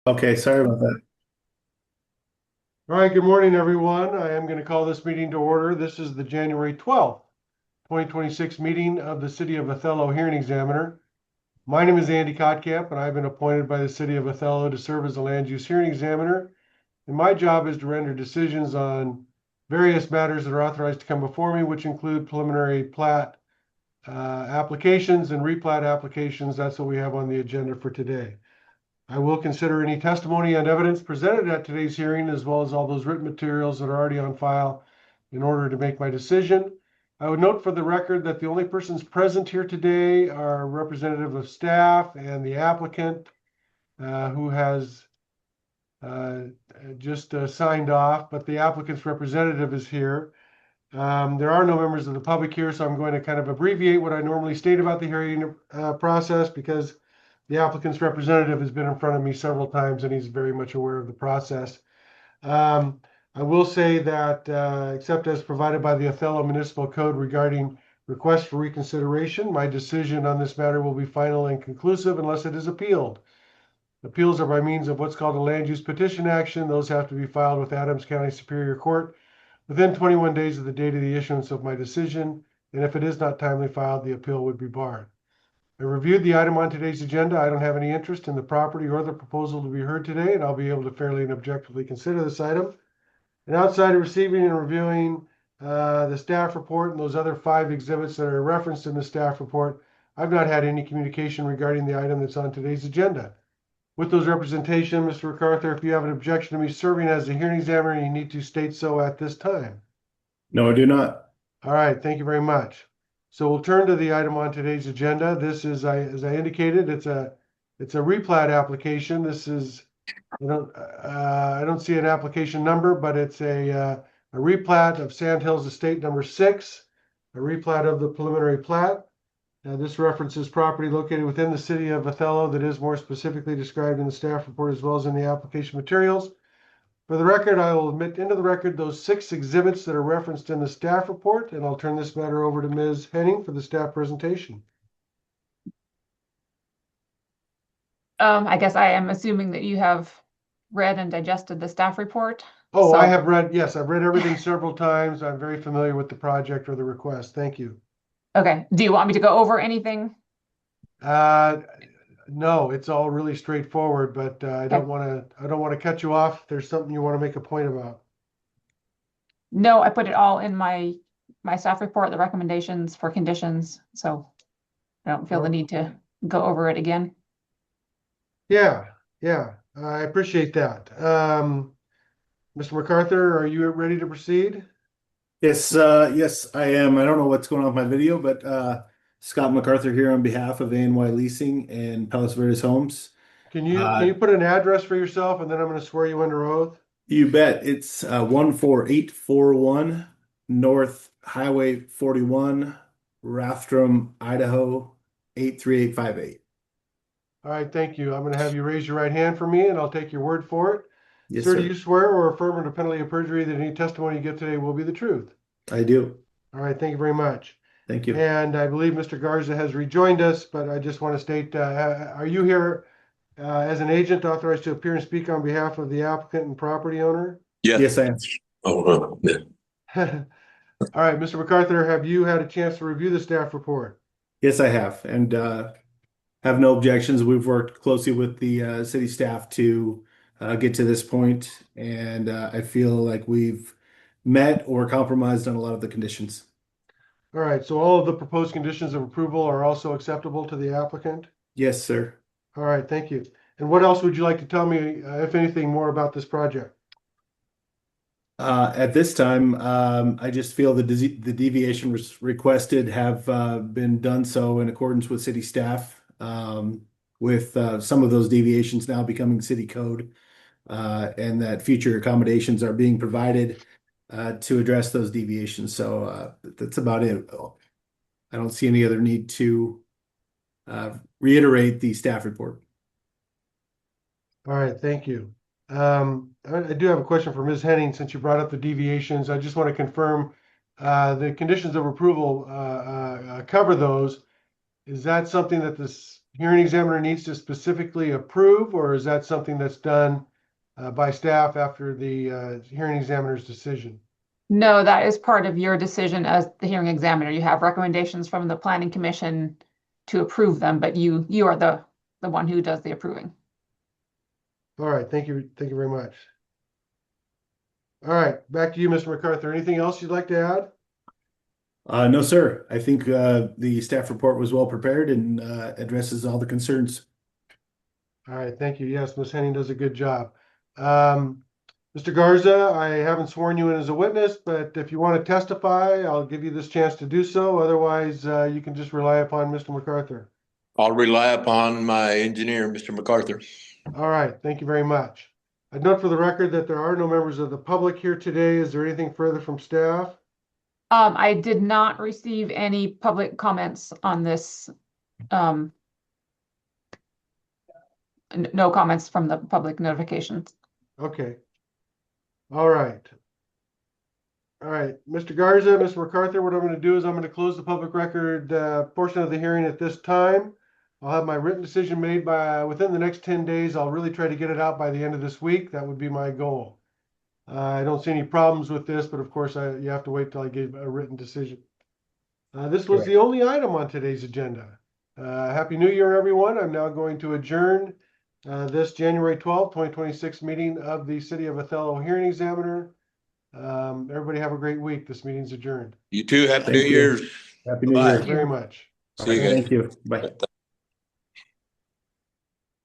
Okay, sorry about that. All right, good morning, everyone. I am going to call this meeting to order. This is the January 12th, 2026 meeting of the City of Othello Hearing Examiner. My name is Andy Kottkamp, and I've been appointed by the City of Othello to serve as a land use hearing examiner. And my job is to render decisions on various matters that are authorized to come before me, which include preliminary plat applications and replat applications. That's what we have on the agenda for today. I will consider any testimony and evidence presented at today's hearing, as well as all those written materials that are already on file in order to make my decision. I would note for the record that the only persons present here today are representative of staff and the applicant, who has uh, just signed off, but the applicant's representative is here. There are no members of the public here, so I'm going to kind of abbreviate what I normally state about the hearing process because the applicant's representative has been in front of me several times and he's very much aware of the process. Um, I will say that, except as provided by the Othello Municipal Code regarding request for reconsideration, my decision on this matter will be final and conclusive unless it is appealed. Appeals are by means of what's called a land use petition action. Those have to be filed with Adams County Superior Court within 21 days of the date of the issuance of my decision, and if it is not timely filed, the appeal would be barred. I reviewed the item on today's agenda. I don't have any interest in the property or the proposal to be heard today, and I'll be able to fairly and objectively consider this item. And outside of receiving and reviewing the staff report and those other 5 exhibits that are referenced in the staff report, I've not had any communication regarding the item that's on today's agenda. With those representation, Mr. MacArthur, if you have an objection to me serving as a hearing examiner, you need to state so at this time. No, I do not. All right, thank you very much. So we'll turn to the item on today's agenda. This is, as I indicated, it's a replat application. This is, I don't see an application number, but it's a replat of Sand Hills Estate number 6, a replat of the preliminary plat. This references property located within the city of Othello that is more specifically described in the staff report as well as in the application materials. For the record, I will admit into the record those 6 exhibits that are referenced in the staff report, and I'll turn this matter over to Ms. Henning for the staff presentation. I guess I am assuming that you have read and digested the staff report. Oh, I So, have read, yes, I've read everything several times. I'm very familiar with the project or the request. Thank you. okay. Do you want me to go over anything? Uh, no, it's all really straightforward, but Okay. I don't want to cut you off. If there's something you want to make a point about. No, I put it all in my staff report, the recommendations for conditions. So I don't feel the Oh, need to go over it again. yeah, yeah, I appreciate that. Mr. MacArthur, are you ready to proceed? Yes, yes, I am. I don't know what's going on with my video, but Scott MacArthur here on behalf of ANY Leasing and Palos Verdes Homes. Can Uh, you put an address for yourself and then I'm going to swear you under oath? you bet. It's 14841 North Highway 41, Rathdrum, Idaho 83858. All right, thank you. I'm going to have you raise your right hand for me and I'll take your word for it. Yes, Sir, do you sir. swear or affirm under penalty of perjury that any testimony you give today will be the truth? I do. All right, thank you very much. Thank you. And I believe Mr. Garza has rejoined us, but I just want to state, are you here as an agent authorized to appear and speak on behalf of the applicant and property owner? Yeah. Yes, I am. Yeah. All right, Mr. MacArthur, have you had a chance to review the staff report? Yes, I have. And have no objections. We've worked closely with the city staff to get to this point, and I feel like we've met or compromised on a lot of the conditions. All right, so all of the proposed conditions of approval are also acceptable to the applicant? Yes, sir. All right, thank you. And what else would you like to tell me, if anything, more about this project? At this time, I just feel the deviation requested have been done so in accordance with city staff, with some of those deviations now becoming city code, and that future accommodations are being provided to address those deviations. So that's about it. I don't see any other need to reiterate the staff report. All right, thank you. I do have a question for Ms. Henning, since you brought up the deviations. I just want to confirm the conditions of approval cover those. Is that something that this hearing examiner needs to specifically approve, or is that something that's done by staff after the hearing examiner's decision? No, that is part of your decision as the hearing examiner. You have recommendations from the planning commission to approve them, but you are the one who does the approving. All right, thank you very much. All right, back to you, Mr. MacArthur. Anything else you'd like to add? No, sir. I think the staff report was well prepared and addresses all the concerns. All right, thank you. Yes, Ms. Henning does a good job. Mr. Garza, I haven't sworn you in as a witness, but if you want to testify, I'll give you this chance to do so. Otherwise, you can just rely upon Mr. MacArthur. I'll rely upon my engineer, Mr. MacArthur. All right, thank you very much. I'd note for the record that there are no members of the public here today. Is there anything further from staff? I did not receive any public comments on this. No comments from the public notifications. Okay. All right. All right, Mr. Garza, Mr. MacArthur, what I'm going to do is I'm going to close the public record portion of the hearing at this time. I'll have my written decision made within the next 10 days. I'll really try to get it out by the end of this week. That would be my goal. I don't see any problems with this, but of course, you have to wait till I give a written decision. This was the only item on today's agenda. Happy New Year, everyone. I'm now going to adjourn this January 12th, 2026 meeting of the City of Othello Hearing Examiner. Everybody have a great week. This meeting's adjourned. You too. Happy Thank New you. Year's. Happy New Bye. Year. Thank you very much. See you guys. Thank you. Bye.